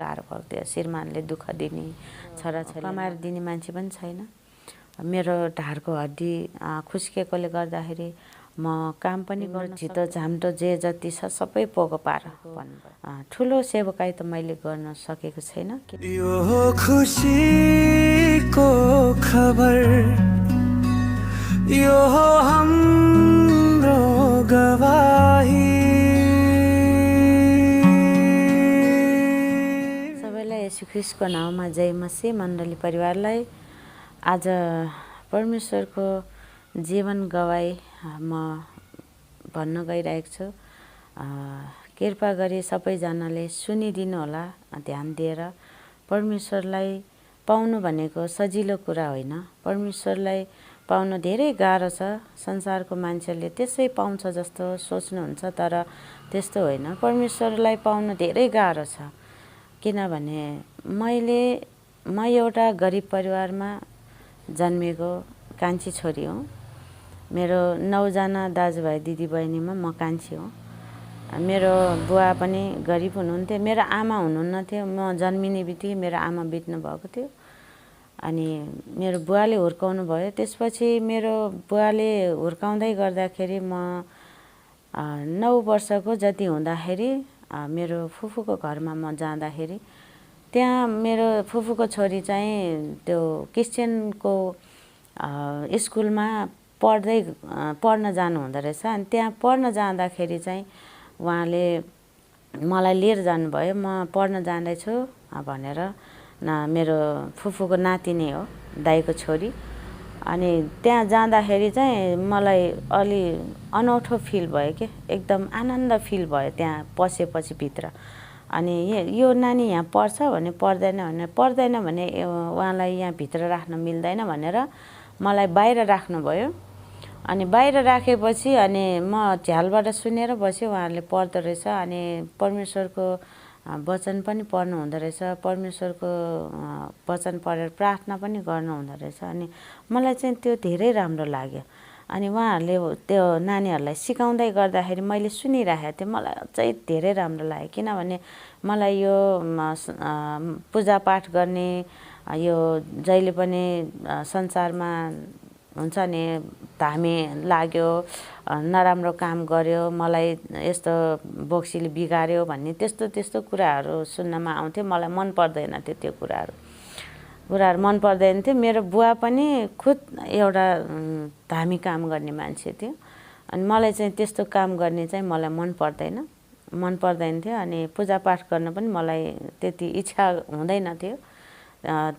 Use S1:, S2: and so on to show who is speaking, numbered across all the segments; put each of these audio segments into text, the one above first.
S1: गाह्रो भएको थियो। श्रीमानले दुःख दिने, छोराछोरी कमाएर दिने मान्छे पनि छैन। मेरो ढाडको हड्डी खुस्किएकोले गर्दाखेरि म काम पनि गर्न छिटो झाम्टो जे जति छ सबै पोको पार ठुलो सेवाकाई त मैले गर्न सकेको छैन।
S2: यो खुसीको खबर यो हाम्रो गवाही।
S1: सबैलाई येशू ख्रीष्टको नाममा जय मसीह। मण्डली परिवारलाई आज परमेश्वरको जीवन गवाई म भन्न गइरहेको छु। कृपा गरी सबैजनाले सुनिदिनु होला ध्यान दिएर। परमेश्वरलाई पाउनु भनेको सजिलो कुरा होइन। परमेश्वरलाई पाउनु धेरै गाह्रो छ। संसारको मान्छेले त्यसै पाउँछ जस्तो सोच्नुहुन्छ, तर त्यस्तो होइन। परमेश्वरलाई पाउनु धेरै गाह्रो छ। किनभने म एउटा गरिब परिवारमा जन्मेको कान्छी छोरी हुँ। मेरो 9 जना दाजुभाइ दिदीबहिनीमा म कान्छी हुँ। मेरो बुवा पनि गरिब हुनुहुन्थ्यो। मेरो आमा हुनुहुन्न थियो। म जन्मिने बित्तिकै मेरो आमा बित्नु भएको थियो। अनि मेरो बुवाले हुर्काउनु भयो। त्यसपछि मेरो बुवाले हुर्काउँदै गर्दाखेरि म 9 वर्षको जति हुँदाखेरि मेरो फुपूको घरमा म जाँदाखेरि त्यहाँ मेरो फुपूको छोरी चाहिँ त्यो क्रिस्चियनको स्कुलमा पढ्न जानु हुँदो रहेछ। अनि त्यहाँ पढ्न जाँदाखेरि चाहिँ उहाँले मलाई लिएर जानुभयो। म पढ्न जाँदैछु भनेर। मेरो फुपूको नातिनी हो, दाइको छोरी। अनि त्यहाँ जाँदाखेरि चाहिँ मलाई अलि अनौठो फिल भयो कि एकदम आनन्द फिल भयो त्यहाँ पसेपछि भित्र। अनि यो नानी यहाँ पढ्छ भने पढ्दैन भने उहाँलाई यहाँ भित्र राख्न मिल्दैन भनेर मलाई बाहिर राख्नुभयो। अनि बाहिर राखेपछि अनि म झ्यालबाट सुनेर बसेँ उहाँहरूले पढ्दो रहेछ। अनि परमेश्वरको वचन पनि पढ्नु हुँदो रहेछ। परमेश्वरको वचन पढेर प्रार्थना पनि गर्नु हुँदो रहेछ। अनि मलाई चाहिँ त्यो धेरै राम्रो लाग्यो। अनि उहाँहरूले त्यो नानीहरूलाई सिकाउँदै गर्दाखेरि मैले सुनिरहेको थिएँ। मलाई चाहिँ धेरै राम्रो लाग्यो। किनभने मलाई यो पूजापाठ गर्ने यो जहिले पनि संसारमा हुन्छ नि धामी लाग्यो, नराम्रो काम गर्यो, मलाई यस्तो बोक्सीले बिगार्यो भन्ने त्यस्तो कुराहरू सुन्नमा आउँथ्यो। मलाई मन पर्दैन थियो त्यो कुराहरू मन पर्दैन थियो। मेरो बुवा पनि खुद एउटा धामी काम गर्ने मान्छे थियो। अनि मलाई चाहिँ त्यस्तो काम गर्ने चाहिँ मलाई मन पर्दैन थियो। अनि पूजापाठ गर्न पनि मलाई त्यति इच्छा हुँदैन थियो।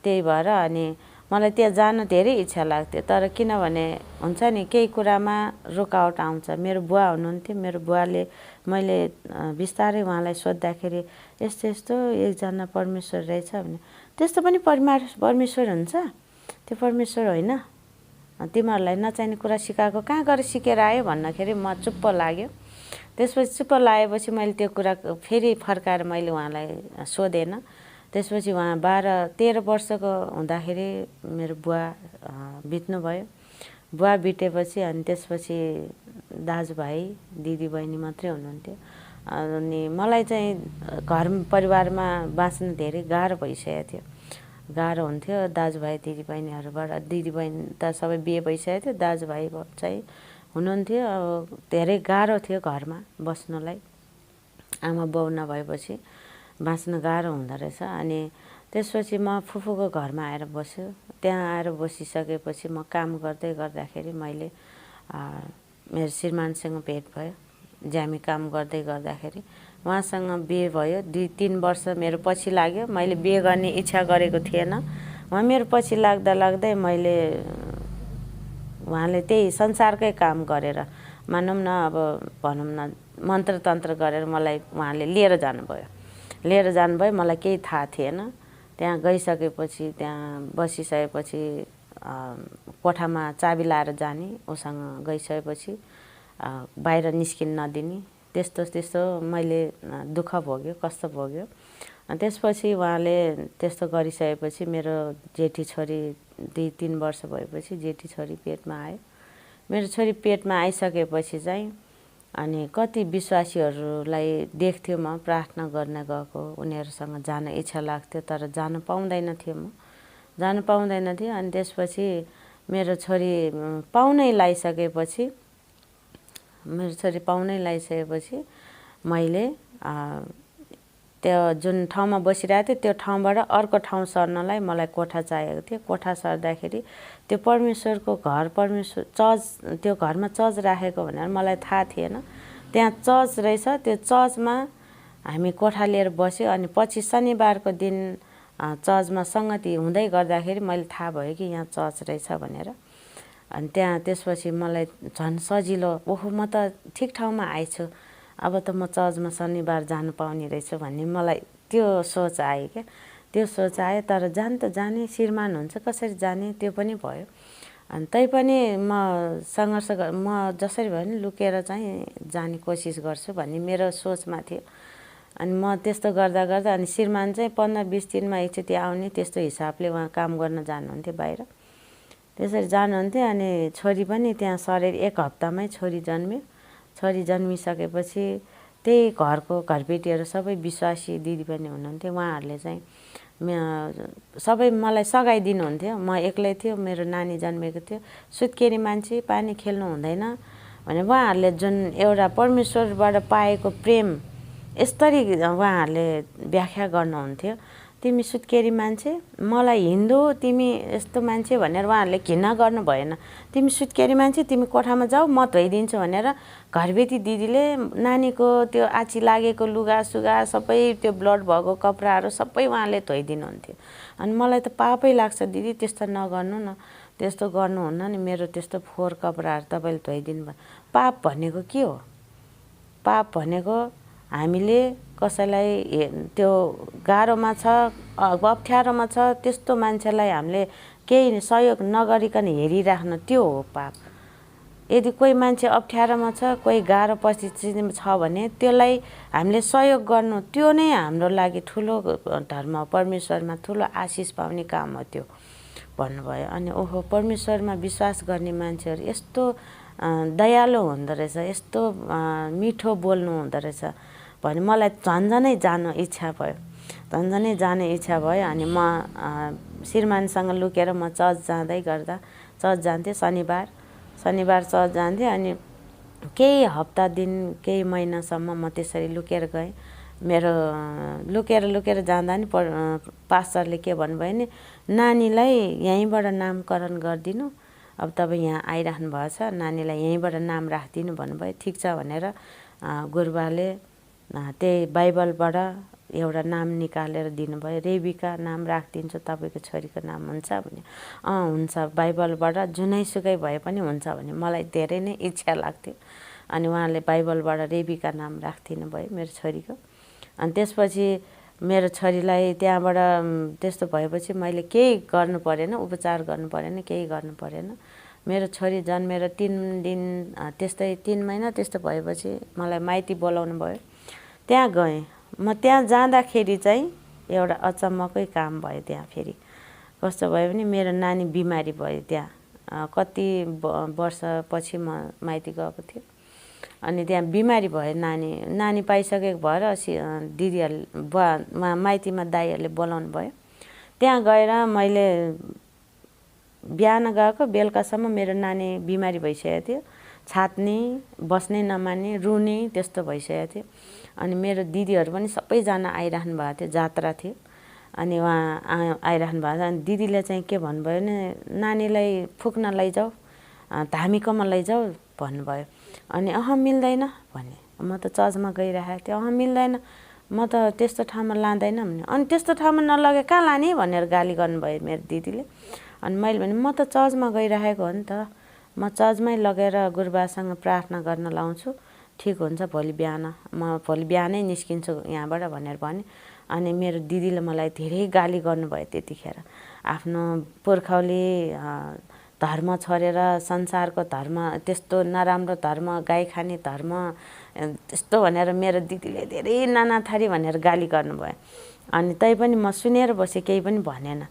S1: त्यही भएर अनि मलाई त्यहाँ जान धेरै इच्छा लाग्थ्यो। तर किनभने हुन्छ नि केही कुरामा रोकावट आउँछ। मेरो बुवा हुनुहुन्थ्यो। मेरो बुवाले मैले बिस्तारै उहाँलाई सोद्धाखेरि यस्तो एकजना परमेश्वर रहेछ भने त्यस्तो पनि परमेश्वर हुन्छ, त्यो परमेश्वर होइन, तिमीहरूलाई नचाहिने कुरा सिकाएको कहाँ गएर सिकेर आयो भन्दाखेरि म चुप्प लाग्यो। त्यसपछि चुप्प लागेपछि मैले त्यो कुरा फेरि फर्काएर मैले उहाँलाई सोधेन। त्यसपछि उहाँ 12-13 वर्षको हुँदाखेरि मेरो बुवा बित्नुभयो। बुवा बितेपछि अनि त्यसपछि दाजुभाइ दिदीबहिनी मात्रै हुनुहुन्थ्यो। अनि मलाई चाहिँ घर परिवारमा बाँच्न धेरै गाह्रो भइसकेको थियो। गाह्रो हुन्थ्यो। दाजुभाइ दिदीबहिनीहरूबाट दिदीबहिनी त सबै बिहे भइसकेको थियो। दाजुभाइ चाहिँ हुनुहुन्थ्यो। अब धेरै गाह्रो थियो घरमा बस्नलाई। आमा बाउ नभएपछि बाँच्न गाह्रो हुँदो रहेछ। अनि त्यसपछि म फुपूको घरमा आएर बस्यो। त्यहाँ आएर बसिसकेपछि म काम गर्दाखेरि मैले मेरो श्रीमानसँग भेट भयो। ज्यामी काम गर्दाखेरि उहाँसँग बिहे भयो। 2-3 वर्ष मेरो पछि लाग्यो। मैले बिहे गर्ने इच्छा गरेको थिएन। उहाँ मेरो पछि लाग्दै मैले उहाँले त्यही संसारकै काम गरेर मानौँ न, अब भनौँ न मन्त्र तन्त्र गरेर मलाई उहाँले लिएर जानुभयो। मलाई केही थाहा थिएन। त्यहाँ गइसकेपछि त्यहाँ बसिसकेपछि कोठामा चाबी लाएर जाने, उसँग गइसकेपछि बाहिर निस्किन नदिने, त्यस्तो मैले दुःख भोग्यो, कष्ट भोग्यो। त्यसपछि उहाँले त्यस्तो गरिसकेपछि मेरो जेठी छोरी 2-3 वर्ष भएपछि जेठी छोरी पेटमा आयो। मेरो छोरी पेटमा आइसकेपछि चाहिँ अनि कति विश्वासीहरूलाई देख्थ्यो म प्रार्थना गर्न गएको, उनीहरूसँग जान इच्छा लाग्थ्यो तर जान पाउँदैन थियो म, जान पाउँदैन थियो। अनि त्यसपछि मेरो छोरी पाउनै लागिसकेपछि मैले त्यो जुन ठाउँमा बसिरहेको थिएँ त्यो ठाउँबाट अर्को ठाउँ सर्नलाई मलाई कोठा चाहिएको थियो। कोठा सर्दाखेरि त्यो परमेश्वरको घर, परमेश्वर चर्च, त्यो घरमा चर्च राखेको भनेर मलाई थाहा थिएन। त्यहाँ चर्च रहेछ, त्यो चर्चमा हामी कोठा लिएर बस्यो। अनि पछि शनिबारको दिन चर्चमा सङ्गति हुँदै गर्दाखेरि मैले थाहा भयो कि यहाँ चर्च रहेछ भनेर। अनि त्यहाँ त्यसपछि मलाई झन् सजिलो, ओहो म त ठिक ठाउँमा आएछु, अब त म चर्चमा शनिबार जानु पाउने रहेछु भन्ने मलाई त्यो सोच आयो क्या। त्यो सोच आयो। तर जान त जाने, श्रीमान हुन्छ कसरी जाने त्यो पनि भयो। अनि तैपनि म जसरी भयो नि लुकेर चाहिँ जाने कोसिस गर्छु भन्ने मेरो सोचमा थियो। अनि म त्यस्तो गर्दा गर्दा अनि श्रीमान चाहिँ 15-20 दिनमा एकचोटि आउने त्यस्तो हिसाबले उहाँ काम गर्न जानुहुन्थ्यो बाहिर। त्यसरी जानुहुन्थ्यो। अनि छोरी पनि त्यहाँ सरेर 1 हप्तामै छोरी जन्म्यो। छोरी जन्मिसकेपछि त्यही घरको घरबेटीहरू सबै विश्वासी दिदीबहिनी हुनुहुन्थ्यो। उहाँहरूले चाहिँ सबै मलाई सघाइदिनुहुन्थ्यो। म एक्लै थियो, मेरो नानी जन्मेको थियो, सुत्केरी मान्छे, पानी खेल्नु हुँदैन भने उहाँहरूले जुन एउटा परमेश्वरबाट पाएको प्रेम यसरी उहाँहरूले व्याख्या गर्नुहुन्थ्यो। तिमी सुत्केरी मान्छे, मलाई हिन्दू, तिमी यस्तो मान्छे भनेर उहाँहरूले घृणा गर्नु भएन। तिमी सुत्केरी मान्छे, तिमी कोठामा जाऊ, म धोइदिन्छु भनेर घरबेटी दिदीले नानीको त्यो आँची लागेको लुगासुगा सबै त्यो ब्लड भएको कपडाहरू सबै उहाँले धोइदिनुहुन्थ्यो। अनि मलाई त पापै लाग्छ दिदी, त्यस्तो नगर्नु न, त्यस्तो गर्नुहुन्न नि, मेरो त्यस्तो फोहोर कपडाहरू तपाईँले धोइदिनु भयो। पाप भनेको के हो? पाप भनेको हामीले कसैलाई त्यो गाह्रोमा छ, अप्ठ्यारोमा छ, त्यस्तो मान्छेलाई हामीले केही सहयोग नगरिकन हेरिराख्नु, त्यो हो पाप। यदि कोही मान्छे अप्ठ्यारोमा छ, कोही गाह्रो परिस्थितिमा छ भने त्यसलाई हामीले सहयोग गर्नु, त्यो नै हाम्रो लागि ठुलो धर्म, परमेश्वरमा ठुलो आशिष पाउने काम हो त्यो भन्नुभयो। अनि ओहो परमेश्वरमा विश्वास गर्ने मान्छेहरू यस्तो दयालु हुँदो रहेछ, यस्तो मिठो बोल्नु हुँदो रहेछ भने मलाई झन्झनै जानु इच्छा भयो, झन्झनै जाने इच्छा भयो। अनि म श्रीमानसँग लुकेर म चर्च जाँदै गर्दा, चर्च जान्थेँ शनिबार चर्च जान्थेँ। अनि केही हप्ता दिन, केही महिनासम्म म त्यसरी लुकेर गएँ। मेरो लुकेर जाँदा नि पास्टरले के भन्नुभयो नि, नानीलाई यहीँबाट नामकरण गरिदिनु, अब तपाईँ यहाँ आइराख्नु भएको छ, नानीलाई यहीँबाट नाम राखिदिनु भन्नुभयो। ठिक छ भनेर गुरुबाले त्यही बाइबलबाट एउटा नाम निकालेर दिनुभयो, रेबिका नाम राखिदिन्छु, तपाईँको छोरीको नाम हुन्छ भने। हुन्छ, बाइबलबाट जुनैसुकै भए पनि हुन्छ भने मलाई धेरै नै इच्छा लाग्थ्यो। अनि उहाँले बाइबलबाट रेबिका नाम राखिदिनु भयो मेरो छोरीको। अनि त्यसपछि मेरो छोरीलाई त्यहाँबाट त्यस्तो भएपछि मैले केही गर्नु परेन, उपचार गर्नु परेन, केही गर्नु परेन। मेरो छोरी जन्मेर 3 दिन त्यस्तै 3 महिना त्यस्तो भएपछि मलाई माइती बोलाउनु भयो। त्यहाँ गएँ। म त्यहाँ जाँदाखेरि चाहिँ एउटा अचम्मकै काम भयो। त्यहाँ फेरि कस्तो भयो भने मेरो नानी बिमारी भयो। त्यहाँ कति वर्षपछि म माइती गएको थिएँ। अनि त्यहाँ बिमारी भयो नानी पाइसकेको भएर दिदीहरूले माइतीमा दाइहरूले बोलाउनु भयो। त्यहाँ गएर मैले बिहान गएको, बेलुकासम्म मेरो नानी बिमारी भइसकेको थियो, छात्ने, बस्नै नमान्ने, रुने त्यस्तो भइसकेको थियो। अनि मेरो दिदीहरू पनि सबैजना आइराख्नु भएको थियो, जात्रा थियो। अनि उहाँ आइराख्नु भएको थियो। अनि दिदीले चाहिँ के भन्नुभयो भने नानीलाई फुक्न लैजाऊ, धामीकोमा लैजाऊ भन्नुभयो। अनि मिल्दैन भने, म त चर्चमा गइरहेको थिएँ, मिल्दैन, म त त्यस्तो ठाउँमा लाँदैन भने। अनि त्यस्तो ठाउँमा नलगे कहाँ लाने भनेर गाली गर्नुभयो मेरो दिदीले। अनि मैले भने म त चर्चमा गइरहेको हो नि त, म चर्चमै लगेर गुरुबासँग प्रार्थना गर्न लाउँछु, ठिक हुन्छ भोलि बिहान, म भोलि बिहानै निस्किन्छु यहाँबाट भनेर भने। अनि मेरो दिदीले मलाई धेरै गाली गर्नुभयो त्यतिखेर। आफ्नो पुर्खौली धर्म छोडेर संसारको धर्म, त्यस्तो नराम्रो धर्म, गाई खाने धर्म त्यस्तो भनेर मेरो दिदीले धेरै नाना थरी भनेर गाली गर्नुभयो। अनि तैपनि म सुनेर बसेँ, केही पनि भनेन।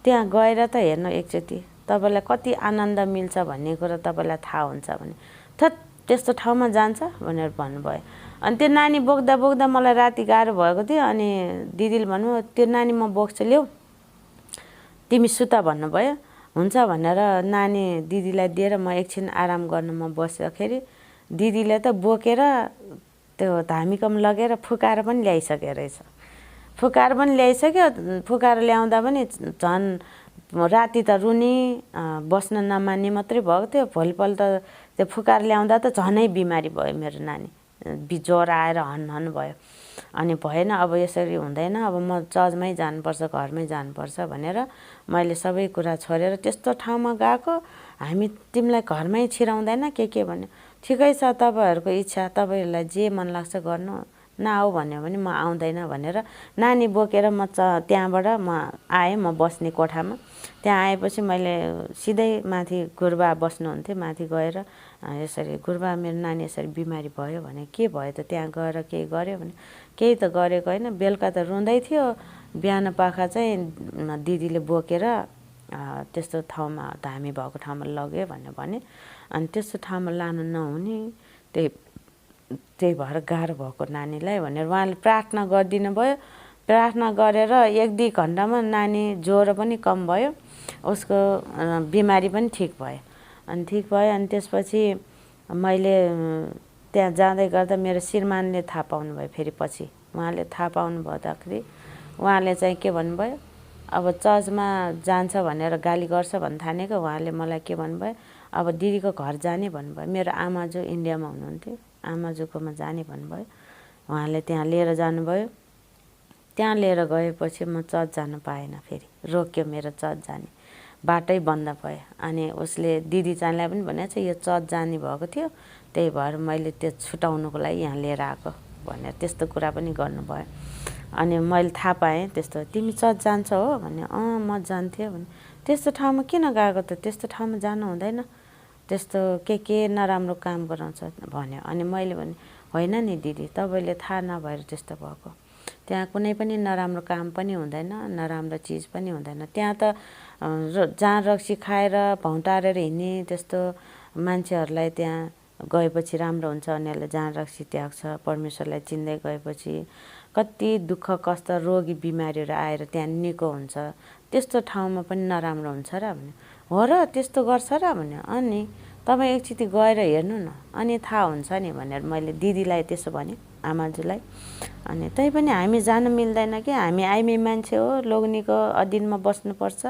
S1: त्यहाँ गएर त हेर्नु एकचोटि, तपाईँलाई कति आनन्द मिल्छ भन्ने कुरो तपाईँलाई थाहा हुन्छ भने। त्यस्तो ठाउँमा जान्छ भनेर भन्नुभयो। अनि त्यो नानी बोक्दा बोक्दा मलाई राति गाह्रो भएको थियो। अनि दिदीले भन्नुभयो त्यो नानी म बोक्छु ल्याऊ, तिमी सुता भन्नुभयो। हुन्छ भनेर नानी दिदीलाई दिएर म एकछिन आराम गर्न म बस्दाखेरि दिदीले त बोकेर त्यो धामीकम लगेर फुकाएर पनि ल्याइसक्यो रहेछ। फुकाएर पनि ल्याइसक्यो। फुकाएर ल्याउँदा पनि झन् राति त रुनी बस्न नमान्ने मात्रै भएको थियो। भोलिपल्ट त्यो फुकाएर ल्याउँदा त झनै बिमारी भयो मेरो नानी, ज्वरो आएर हन भयो। अनि भएन, अब यसरी हुँदैन, अब म चर्चमै जानुपर्छ, घरमै जानुपर्छ भनेर मैले सबै कुरा छोडेर त्यस्तो ठाउँमा गएको। हामी तिमीलाई घरमै छिराउँदैन के भन्यो। ठिकै छ, तपाईँहरूको इच्छा, तपाईँहरूलाई जे मन लाग्छ गर्नु, नआऊ भन्यो भने म आउँदैन भनेर नानी बोकेर म त्यहाँबाट म आएँ। म बस्ने कोठामा त्यहाँ आएपछि मैले सिधै माथि गुरुबा बस्नुहुन्थ्यो, माथि गएर यसरी गुरुबा मेरो नानी यसरी बिमारी भयो भने के भयो त, त्यहाँ गएर केही गर्यो भने केही त गरेको होइन। बेलुका त रुँदै थियो, बिहान पाखा चाहिँ दिदीले बोकेर त्यस्तो ठाउँमा धामी भएको ठाउँमा लग्यो भनेर भने। अनि त्यस्तो ठाउँमा लानु नहुने, त्यही भएर गाह्रो भएको नानीलाई भनेर उहाँले प्रार्थना गरिदिनु भयो। प्रार्थना गरेर 1-2 घन्टामा नानी ज्वरो पनि कम भयो, उसको बिमारी पनि ठिक भयो। अनि ठिक भयो। अनि त्यसपछि मैले त्यहाँ जाँदै गर्दा मेरो श्रीमानले थाहा पाउनुभयो। फेरि पछि उहाँले थाहा पाउनु भन्दाखेरि उहाँले चाहिँ के भन्नुभयो, अब चर्चमा जान्छ भनेर गाली गर्छ भन्न थालेको। उहाँले मलाई के भन्नुभयो, अब दिदीको घर जाने भन्नुभयो। मेरो आमाजू इन्डियामा हुनुहुन्थ्यो, आमाजूकोमा जाने भन्नुभयो। उहाँले त्यहाँ लिएर जानुभयो। त्यहाँ लिएर गएपछि म चर्च जान पाएन। फेरि रोक्यो मेरो चर्च जाने, बाटै बन्द भयो। अनि उसले दिदी चाहिँलाई पनि भनेको छ यो चर्च जाने भएको थियो, त्यही भएर मैले त्यो छुटाउनुको लागि यहाँ लिएर आएको भनेर त्यस्तो कुरा पनि गर्नुभयो। अनि मैले थाहा पाएँ त्यस्तो, तिमी चर्च जान्छ हो भने, म जान्थेँ भने। त्यस्तो ठाउँमा किन गएको त, त्यस्तो ठाउँमा जानु हुँदैन, त्यस्तो के नराम्रो काम गराउँछ भन्यो। अनि मैले भने होइन नि दिदी, तपाईँले थाहा नभएर त्यस्तो भएको, त्यहाँ कुनै पनि नराम्रो काम पनि हुँदैन, नराम्रो चिज पनि हुँदैन। त्यहाँ त जाँड रक्सी खाएर भौँटारेर हिँड्ने त्यस्तो मान्छेहरूलाई त्यहाँ गएपछि राम्रो हुन्छ। उनीहरूले जाँड रक्सी त्याग्छ, परमेश्वरलाई चिन्दै गएपछि कति दुःख कष्ट रोगी बिमारीहरू आएर त्यहाँ निको हुन्छ। त्यस्तो ठाउँमा पनि नराम्रो हुन्छ र भन्यो। हो र, त्यस्तो गर्छ र भन्यो। अनि तपाईँ एकचोटि गएर हेर्नु न, अनि थाहा हुन्छ नि भनेर मैले दिदीलाई त्यसो भने, आमाजुलाई। अनि तै पनि हामी जानु मिल्दैन कि, हामी आइमी मान्छे हो, लोग्नीको अधीनमा बस्नुपर्छ,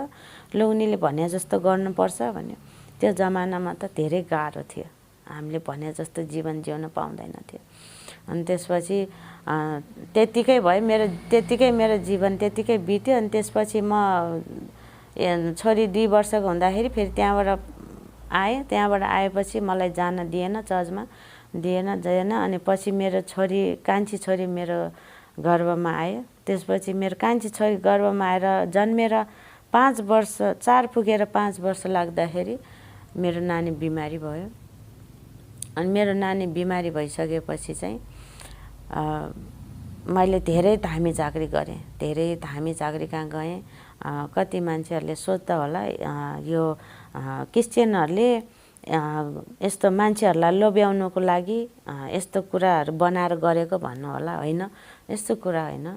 S1: लोग्नीले भने जस्तो गर्नुपर्छ भन्यो। त्यो जमानामा त धेरै गाह्रो थियो, हामीले भने जस्तो जीवन जिउन पाउँदैन थियो। अनि त्यसपछि त्यतिकै भयो मेरो जीवन त्यतिकै बित्यो। अनि त्यसपछि म छोरी 2 वर्षको हुँदाखेरि फेरि त्यहाँबाट आएँ। त्यहाँबाट आएपछि मलाई जान दिएन, चर्चमा दिएन। अनि पछि मेरो छोरी, कान्छी छोरी मेरो गर्भमा आयो। त्यसपछि मेरो कान्छी छोरी गर्भमा आएर जन्मेर 5 वर्ष, 4 पुगेर 5 वर्ष लाग्दाखेरि मेरो नानी बिमारी भयो। अनि मेरो नानी बिमारी भइसकेपछि चाहिँ मैले धेरै धामी झाँक्री गरेँ, धेरै धामी झाँक्री कहाँ गएँ। कति मान्छेहरूले सोध्दा होला यो क्रिस्चियनहरूले यस्तो मान्छेहरूलाई लोभ्याउनुको लागि यस्तो कुराहरू बनाएर गरेको भन्नु होला, होइन, यस्तो कुरा होइन।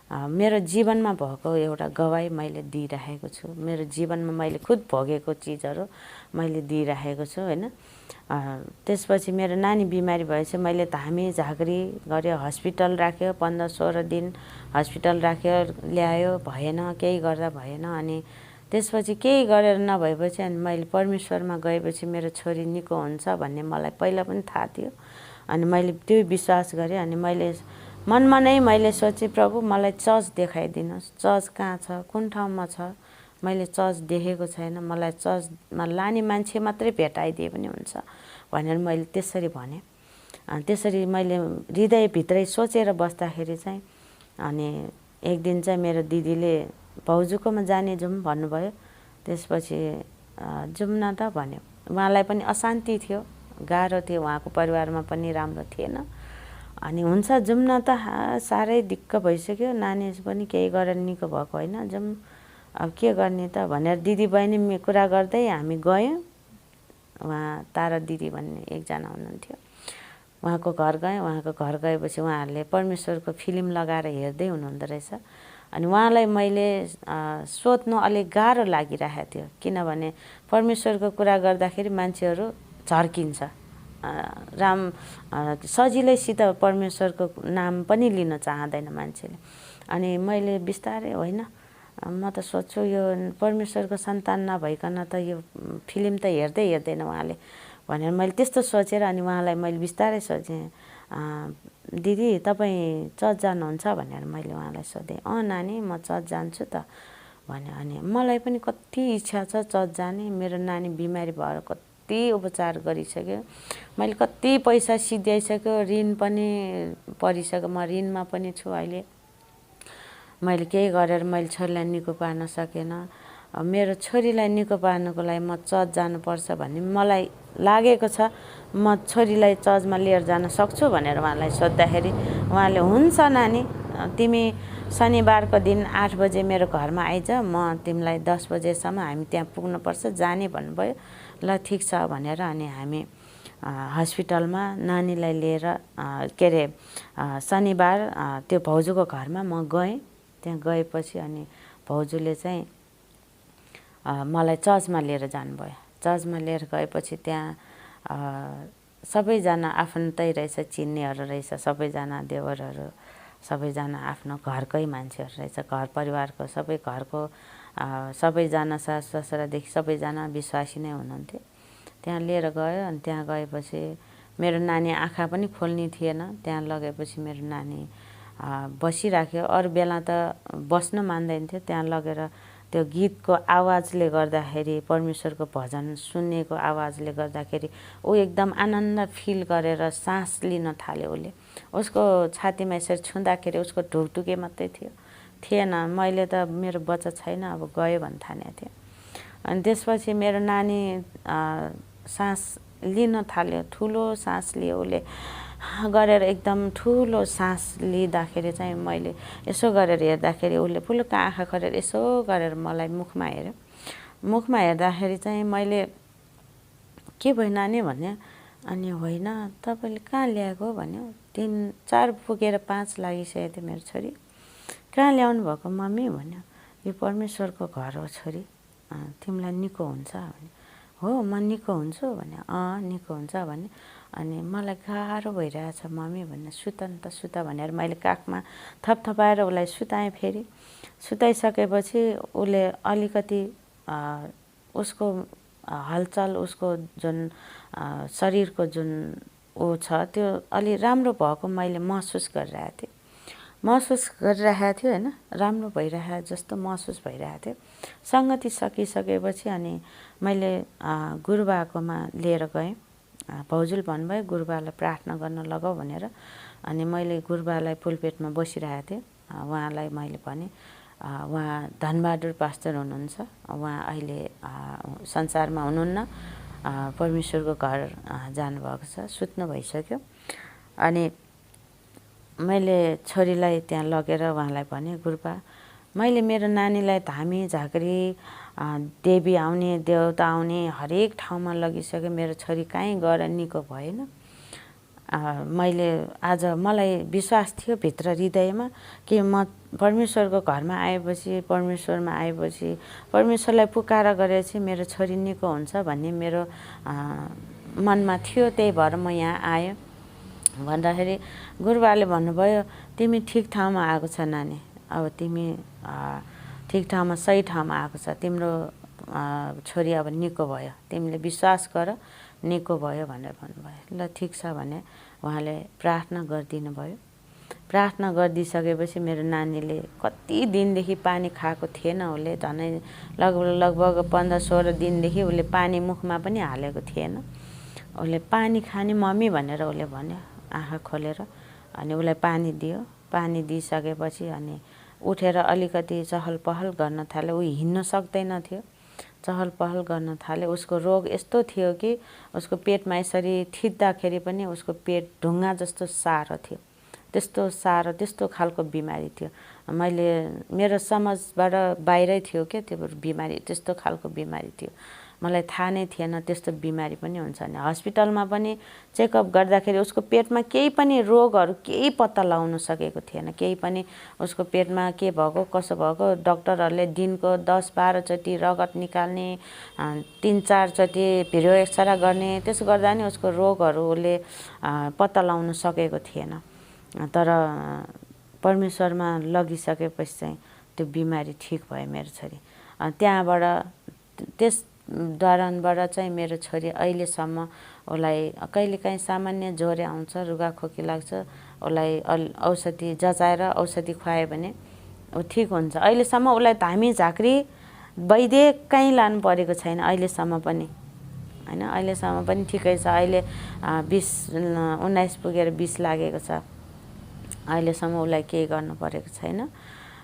S1: मेरो जीवनमा भएको एउटा गवाई मैले दिइराखेको छु। मेरो जीवनमा मैले खुद भोगेको चिजहरू मैले दिइराखेको छु, होइन। त्यसपछि मेरो नानी बिमारी भएपछि मैले धामी झाँक्री गऱ्यो, हस्पिटल राख्यो, 15-16 दिन हस्पिटल राख्यो, ल्यायो, भएन, केही गर्दा भएन। अनि त्यसपछि केही गरेर नभएपछि अनि मैले परमेश्वरमा गएपछि मेरो छोरी निको हुन्छ भन्ने मलाई पहिला पनि थाहा थियो। अनि मैले त्यो विश्वास गरेँ। अनि मैले मनमा नै मैले सोचेँ, प्रभु मलाई चर्च देखाइदिनुहोस्, चर्च कहाँ छ, कुन ठाउँमा छ, मैले चर्च देखेको छैन, मलाई चर्चमा लाने मान्छे मात्रै भेटाइदिए पनि हुन्छ भनेर मैले त्यसरी भनेँ। अनि त्यसरी मैले हृदयभित्रै सोचेर बस्दाखेरि चाहिँ अनि एक दिन चाहिँ मेरो दिदीले भाउजूकोमा जाने जाउँ भन्नुभयो। त्यसपछि जाउँ न त भन्यो। उहाँलाई पनि अशान्ति थियो, गाह्रो थियो, उहाँको परिवारमा पनि राम्रो थिएन। अनि हुन्छ जाउँ न त, साह्रै दिक्क भइसक्यो, नानी पनि केही गरेर निको भएको होइन, जाउँ, अब के गर्ने त भनेर दिदी बहिनी कुरा गर्दै हामी गयौँ। उहाँ तारा दिदी भन्ने एकजना हुनुहुन्थ्यो। उहाँको घर गएँ। उहाँको घर गएपछि उहाँहरूले परमेश्वरको फिल्म लगाएर हेर्दै हुनुहुँदो रहेछ। अनि उहाँलाई मैले सोध्नु अलिक गाह्रो लागिरहेको थियो, किनभने परमेश्वरको कुरा गर्दाखेरि मान्छेहरू झर्किन्छ। सजिलैसित परमेश्वरको नाम पनि लिन चाहँदैन मान्छेले। अनि मैले बिस्तारै होइन, म त सोध्छु यो परमेश्वरको सन्तान नभइकन त यो फिल्म त हेर्दैन उहाँले भनेर मैले त्यस्तो सोचेर अनि उहाँलाई मैले बिस्तारै सोचेँ, दिदी तपाईँ चर्च जानुहुन्छ भनेर मैले उहाँलाई सोधेँ। नानी म चर्च जान्छु त भने। अनि मलाई पनि कति इच्छा छ चर्च जाने। मेरो नानी बिमारी भएर कति उपचार गरिसक्यो, मैले कति पैसा सिध्याइसक्यो, ऋण पनि परिसक्यो, म ऋणमा पनि छु अहिले। मैले केही गरेर मैले छोरीलाई निको पार्न सकेन। मेरो छोरीलाई निको पार्नको लागि म चर्च जानुपर्छ भन्ने मलाई लागेको छ। म छोरीलाई चर्चमा लिएर जान सक्छु भनेर उहाँलाई सोद्धाखेरि उहाँले हुन्छ नानी, तिमी शनिबारको दिन 8 बजे मेरो घरमा आइज, म तिमीलाई 10 बजेसम्म हामी त्यहाँ पुग्नुपर्छ जाने भन्नुभयो। ल ठिक छ भनेर अनि हामी हस्पिटलमा नानीलाई लिएर के अरे शनिबार त्यो भाउजूको घरमा म गएँ। त्यहाँ गएपछि अनि भाउजूले चाहिँ मलाई चर्चमा लिएर जानुभयो। चर्चमा लिएर गएपछि त्यहाँ सबैजना आफन्तै रहेछ, चिन्नेहरू रहेछ, सबैजना देवरहरू, सबैजना आफ्नो घरकै मान्छेहरू रहेछ, घर परिवारको सबै घरको सबैजना सासु ससुरादेखि सबैजना विश्वासी नै हुनुहुन्थ्यो। त्यहाँ लिएर गयो। अनि त्यहाँ गएपछि मेरो नानी आँखा पनि खोल्ने थिएन। त्यहाँ लगेपछि मेरो नानी बसिराख्यो। अरू बेला त बस्न मान्दैन थियो। त्यहाँ लगेर त्यो गीतको आवाजले गर्दाखेरि, परमेश्वरको भजन सुन्नेको आवाजले गर्दाखेरि ऊ एकदम आनन्द फिल गरेर सास लिन थाल्यो। उसले उसको छातीमा यसरी छुँदाखेरि उसको ढुकढुके मात्रै थिएन। मैले त मेरो बच्चा छैन अब गयो भन्ने ठानेको थिएँ। अनि त्यसपछि मेरो नानी सास लिन थाल्यो, ठुलो सास लियो उसले गरेर, एकदम ठुलो सास लिँदाखेरि चाहिँ मैले यसो गरेर हेर्दाखेरि उसले पुलुक्क आँखा गरेर यसो गरेर मलाई मुखमा हेऱ्यो। मुखमा हेर्दाखेरि चाहिँ मैले के भयो नानी भन्यो। अनि होइन तपाईँले कहाँ ल्याएको भन्यो। 3-4 पुगेर 5 लागिसकेको थियो मेरो छोरी। कहाँ ल्याउनु भएको मम्मी भन्यो। यो परमेश्वरको घर हो छोरी, तिमीलाई निको हुन्छ भन्यो। हो म निको हुन्छु भन्यो। निको हुन्छ भन्यो। अनि मलाई गाह्रो भइरहेछ मम्मी भन्यो। सुत न त सुत भनेर मैले काखमा थपथपाएर उसलाई सुताएँ। फेरि सुताइसकेपछि उसले अलिकति उसको हलचल, उसको जुन शरीरको जुन ऊ छ त्यो अलि राम्रो भएको मैले महसुस गरिरहेको थियो। होइन, राम्रो भइरहेको जस्तो महसुस भइरहेको थियो। सङ्गति सकिसकेपछि अनि मैले गुरुबाकोमा लिएर गएँ। भाउजूले भन्नुभयो गुरुबालाई प्रार्थना गर्न लगाऊ भनेर। अनि मैले गुरुबालाई पुलपेटमा बसिरहेको थिएँ। उहाँलाई मैले भने उहाँ धनबहादुर पास्टर हुनुहुन्छ, उहाँ अहिले संसारमा हुनुहुन्न, परमेश्वरको घर जानुभएको छ, सुत्नु भइसक्यो। अनि मैले छोरीलाई त्यहाँ लगेर उहाँलाई भने गुरुबा, मैले मेरो नानीलाई धामी झाँक्री देवी आउने देवता आउने हरेक ठाउँमा लगिसक्यो, मेरो छोरी कहीँ गएर निको भएन। मैले आज मलाई विश्वास थियो भित्र हृदयमा कि म परमेश्वरको घरमा आएपछि, परमेश्वरमा आएपछि, परमेश्वरलाई पुकार गरेपछि मेरो छोरी निको हुन्छ भन्ने मेरो मनमा थियो। त्यही भएर म यहाँ आएँ भन्दाखेरि गुरुबाले भन्नुभयो तिमी ठिक ठाउँमा आएको छ नानी, अब तिमी ठिक ठाउँमा सही ठाउँमा आएको छ, तिम्रो छोरी अब निको भयो, तिमीले विश्वास गर निको भयो भनेर भन्नुभयो। ल ठिक छ भने उहाँले प्रार्थना गरिदिनु भयो। प्रार्थना गरिदिइसकेपछि मेरो नानीले कति दिनदेखि पानी खाएको थिएन। उसले झनै लगभग 15-16 दिनदेखि उसले पानी मुखमा पनि हालेको थिएन। उसले पानी खाने मम्मी भनेर उसले भन्यो आँखा खोलेर। अनि उसलाई पानी दियो। पानी दिइसकेपछि अनि उठेर अलिकति चहल पहल गर्न थाल्यो। ऊ हिँड्न सक्दैन थियो, चहल पहल गर्न थाल्यो। उसको रोग यस्तो थियो कि उसको पेटमा यसरी थिच्दाखेरि पनि उसको पेट ढुङ्गा जस्तो सारो थियो, त्यस्तो खालको बिमारी थियो। मेरो समझबाट बाहिरै थियो क्या त्यो बिमारी, त्यस्तो खालको बिमारी थियो। मलाई थाहा नै थिएन त्यस्तो बिमारी पनि हुन्छ भने। हस्पिटलमा पनि चेकअप गर्दाखेरि उसको पेटमा केही पनि रोगहरू केही पत्ता लगाउन सकेको थिएन। केही पनि उसको पेटमा के भएको कसो भएको डक्टरहरूले दिनको 10-12 चोटि रगत निकाल्ने, 3-4 चोटि भिडियो एक्सरे गर्ने, त्यसो गर्दा नि उसको रोगहरूले पत्ता लगाउन सकेको थिएन। तर परमेश्वरमा लगिसकेपछि चाहिँ त्यो बिमारी ठिक भयो मेरो छोरी। त्यहाँबाट त्यस दौरानबाट चाहिँ मेरो छोरी अहिलेसम्म उसलाई कहिलेकाहीँ सामान्य ज्वरो आउँछ, रुगाखोकी लाग्छ, उसलाई औषधि जचाएर औषधि खुवायो भने ऊ ठिक हुन्छ। अहिलेसम्म उसलाई धामी झाँक्री वैद्य कहीँ लानु परेको छैन अहिलेसम्म पनि हैन। अहिलेसम्म पनि ठिकै छ। अहिले 19 पुगेर 20 लागेको छ। अहिलेसम्म उसलाई केही गर्नु परेको छैन।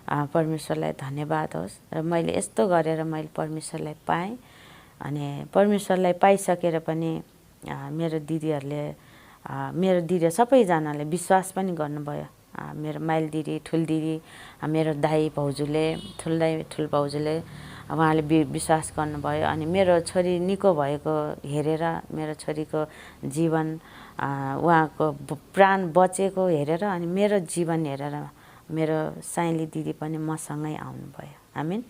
S1: परमेश्वरलाई धन्यवाद होस्। र मैले यस्तो गरेर मैले परमेश्वरलाई पाएँ। अनि परमेश्वरलाई पाइसकेर पनि मेरो दिदी सबैजनाले विश्वास पनि गर्नुभयो। मेरो माइल दिदी, ठुल दिदी, मेरो दाइ भाउजूले, ठुल दाइ ठुल भाउजूले उहाँले विश्वास गर्नुभयो। अनि मेरो छोरी निको भएको हेरेर, मेरो छोरीको जीवन उहाँको प्राण बचेको हेरेर अनि मेरो जीवन हेरेर मेरो साइली दिदी पनि मसँगै आउनुभयो। आमिन।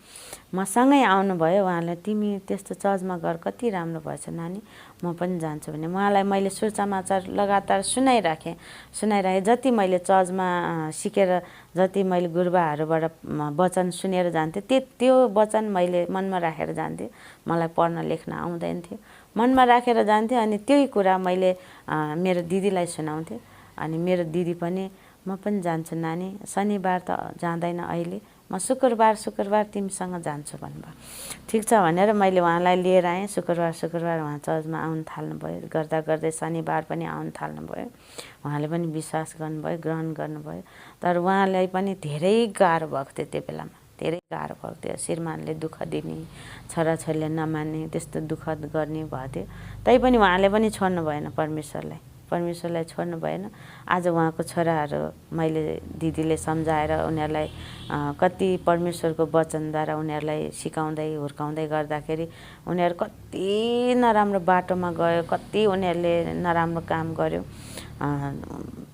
S1: मसँगै आउनुभयो। उहाँले तिमी त्यस्तो चर्चमा गएर कति राम्रो भएछ नानी, म पनि जान्छु भने उहाँलाई मैले सुसमाचार लगातार सुनाइराखेँ। जति मैले चर्चमा सिकेर जति मैले गुरुबाहरूबाट वचन सुनेर जान्थेँ त्यो वचन मैले मनमा राखेर जान्थेँ। मलाई पढ्न लेख्न आउँदैन थियो, मनमा राखेर जान्थेँ। अनि त्यही कुरा मैले मेरो दिदीलाई सुनाउँथेँ। अनि मेरो दिदी पनि म पनि जान्छु नानी, शनिबार त जाँदैन अहिले, म शुक्रबार तिमीसँग जान्छु भन्नुभयो। ठिक छ भनेर मैले उहाँलाई लिएर आएँ। शुक्रबार उहाँ चर्चमा आउनु थाल्नुभयो। गर्दा गर्दै शनिबार पनि आउनु थाल्नुभयो। उहाँले पनि विश्वास गर्नुभयो, ग्रहण गर्नुभयो। तर उहाँलाई पनि धेरै गाह्रो भएको थियो त्यो बेलामा, धेरै गाह्रो भएको थियो। श्रीमानले दुःख दिने, छोराछोरीले नमान्ने, त्यस्तो दुःख गर्ने भएको थियो। तैपनि उहाँले पनि छोड्नु भएन परमेश्वरलाई छोड्नु भएन। आज उहाँको छोराहरू मैले दिदीले सम्झाएर उनीहरूलाई कति परमेश्वरको वचनद्वारा उनीहरूलाई सिकाउँदै हुर्काउँदै गर्दाखेरि उनीहरू कति नराम्रो बाटोमा गयो, कति उनीहरूले नराम्रो काम गर्यो।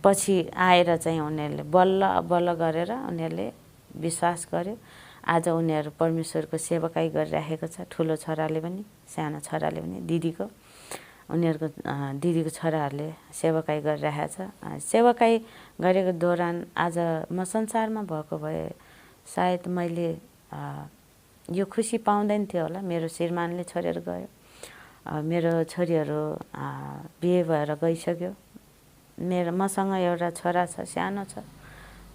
S1: पछि आएर चाहिँ उनीहरूले बल्ल गरेर उनीहरूले विश्वास गर्यो। आज उनीहरू परमेश्वरको सेवकाई गरिराखेको छ। ठुलो छोराले पनि, सानो छोराले पनि, उनीहरूको दिदीको छोराहरूले सेवकाई गरिरहेको छ। सेवकाई गरेको दौरान आज म संसारमा भएको भए सायद मैले यो खुसी पाउँदैन थियो होला। मेरो श्रीमानले छोडेर गयो, मेरो छोरीहरू बिहे भएर गइसक्यो। मसँग एउटा छोरा छ, सानो छ।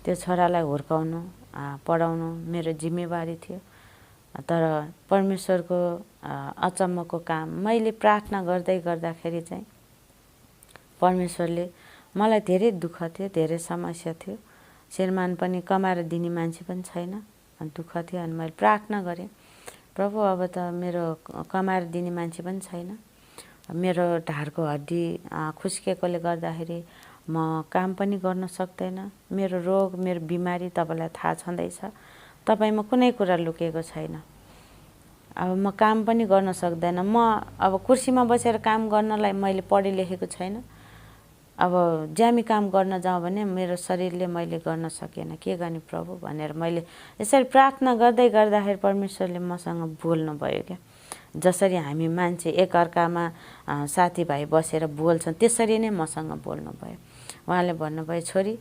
S1: त्यो छोरालाई हुर्काउनु, पढाउनु मेरो जिम्मेवारी थियो। तर परमेश्वरको अचम्मको काम मैले प्रार्थना गर्दाखेरि चाहिँ परमेश्वरले मलाई धेरै दुःख थियो, धेरै समस्या थियो। श्रीमान पनि कमाएर दिने मान्छे पनि छैन, दुःख थियो। अनि मैले प्रार्थना गरेँ, प्रभु अब त मेरो कमाएर दिने मान्छे पनि छैन, मेरो ढाडको हड्डी खुस्केकोले गर्दाखेरि म काम पनि गर्न सक्दैन। मेरो रोग, मेरो बिमारी तपाईँलाई थाहा छँदैछ। तपाईँमा कुनै कुरा लुकेको छैन। अब म काम पनि गर्न सक्दैन। म अब कुर्सीमा बसेर काम गर्नलाई मैले पढे लेखेको छैन। अब ज्यामी काम गर्न जाउँ भने मेरो शरीरले मैले गर्न सकेन, के गर्ने प्रभु भनेर मैले यसरी प्रार्थना गर्दाखेरि परमेश्वरले मसँग बोल्नुभयो क्या। जसरी हामी मान्छे एकअर्कामा साथीभाइ बसेर बोल्छन् त्यसरी नै मसँग बोल्नुभयो। उहाँले भन्नुभयो, छोरी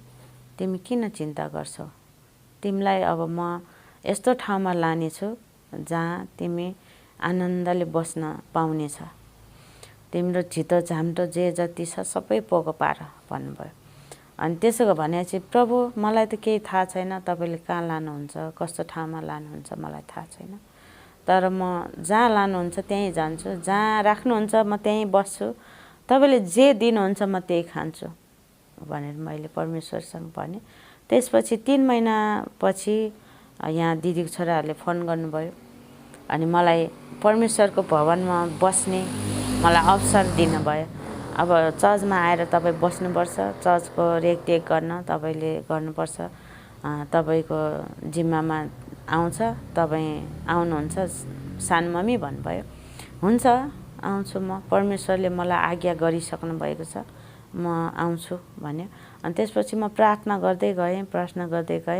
S1: तिमी किन चिन्ता गर्छौ, तिमीलाई अब म यस्तो ठाउँमा लानेछु जहाँ तिमी आनन्दले बस्न पाउनेछ। तिम्रो छिटो झाम्टो जे जति छ सबै पोको पार भन्नुभयो। अनि त्यसो भनेपछि प्रभु मलाई त केही थाहा छैन, तपाईँले कहाँ लानुहुन्छ, कस्तो ठाउँमा लानुहुन्छ मलाई थाहा छैन। तर म जहाँ लानुहुन्छ त्यहीँ जान्छु, जहाँ राख्नुहुन्छ म त्यहीँ बस्छु, तपाईँले जे दिनुहुन्छ म त्यही खान्छु भनेर मैले परमेश्वरसँग भने। त्यसपछि 3 महिनापछि यहाँ दिदीको छोराहरूले फोन गर्नुभयो। अनि मलाई परमेश्वरको भवनमा बस्ने मलाई अवसर दिनुभयो। अब चर्चमा आएर तपाईँ बस्नुपर्छ, चर्चको रेखदेख गर्न तपाईँले गर्नुपर्छ, तपाईँको जिम्मामा आउँछ, तपाईँ आउनुहुन्छ सानो मम्मी भन्नुभयो। हुन्छ आउँछु म, परमेश्वरले मलाई आज्ञा गरिसक्नु भएको छ, म आउँछु भन्यो। अनि त्यसपछि म प्रार्थना गर्दै गएँ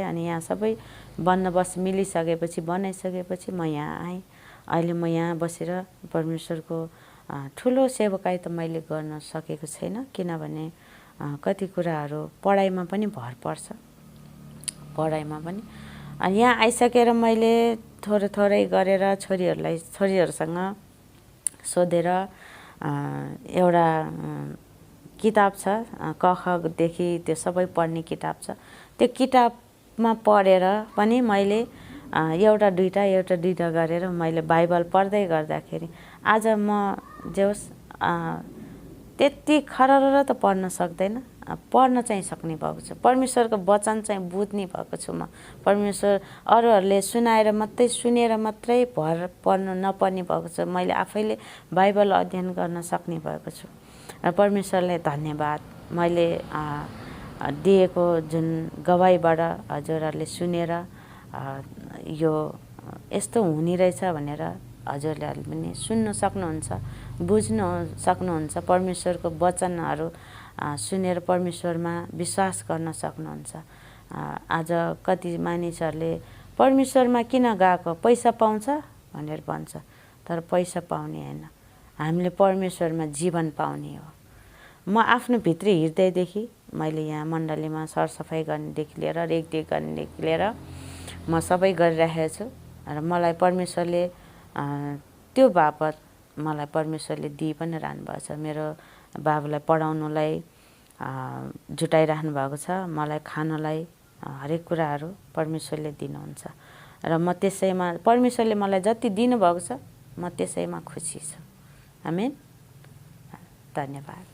S1: अनि यहाँ सबै बन्दोबस्त मिलिसकेपछि बनाइसकेपछि म यहाँ आएँ। अहिले म यहाँ बसेर परमेश्वरको ठुलो सेवकाई त मैले गर्न सकेको छैन, किनभने कति कुराहरू पढाइमा पनि भर पर्छ, पढाइमा पनि। अनि यहाँ आइसकेर मैले थोरै गरेर छोरीहरूसँग सोधेर एउटा किताब छ, क खदेखि त्यो सबै पढ्ने किताब छ, त्यो किताबमा पढेर पनि मैले एउटा दुईटा गरेर मैले बाइबल पढ्दै गर्दाखेरि आज म जे होस् त्यति खरर त पढ्न सक्दैन, पढ्न चाहिँ सक्ने भएको छु। परमेश्वरको वचन चाहिँ बुझ्ने भएको छु म। परमेश्वर अरूहरूले सुनेर मात्रै भर पढ्नु नपर्ने भएको छ। मैले आफैले बाइबल अध्ययन गर्न सक्ने भएको छु र परमेश्वरलाई धन्यवाद। मैले दिएको जुन गवाईबाट हजुरहरूले सुनेर यो यस्तो हुने रहेछ भनेर हजुरहरूले पनि सुन्न सक्नुहुन्छ, बुझ्नु सक्नुहुन्छ। परमेश्वरको वचनहरू सुनेर परमेश्वरमा विश्वास गर्न सक्नुहुन्छ। आज कति मानिसहरूले परमेश्वरमा किन गएको, पैसा पाउँछ भनेर भन्छ, तर पैसा पाउने होइन, हामीले परमेश्वरमा जीवन पाउने हो। म आफ्नो भित्री हृदयदेखि मैले यहाँ मण्डलीमा सरसफाइ गर्नेदेखि लिएर रेखदेख गर्नेदेखि लिएर म सबै गरिरहेको छु र मलाई परमेश्वरले त्यो बापत मलाई परमेश्वरले दिइ पनि रहनु भएको छ। मेरो बाबुलाई पढाउनुलाई जुटाइराख्नु भएको छ, मलाई खानलाई हरेक कुराहरू परमेश्वरले दिनुहुन्छ र म त्यसैमा परमेश्वरले मलाई जति दिनुभएको छ म त्यसैमा खुसी छु। आमेन, धन्यवाद,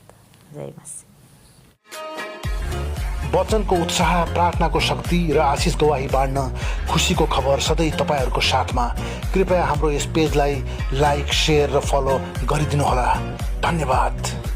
S1: जय मसीह।
S3: वचनको उत्साह, प्रार्थनाको शक्ति र आशिष गवाही बाँड्न खुसीको खबर सधैँ तपाईँहरूको साथमा। कृपया हाम्रो यस पेजलाई लाइक, शेयर र फलो गरिदिनुहोला। धन्यवाद।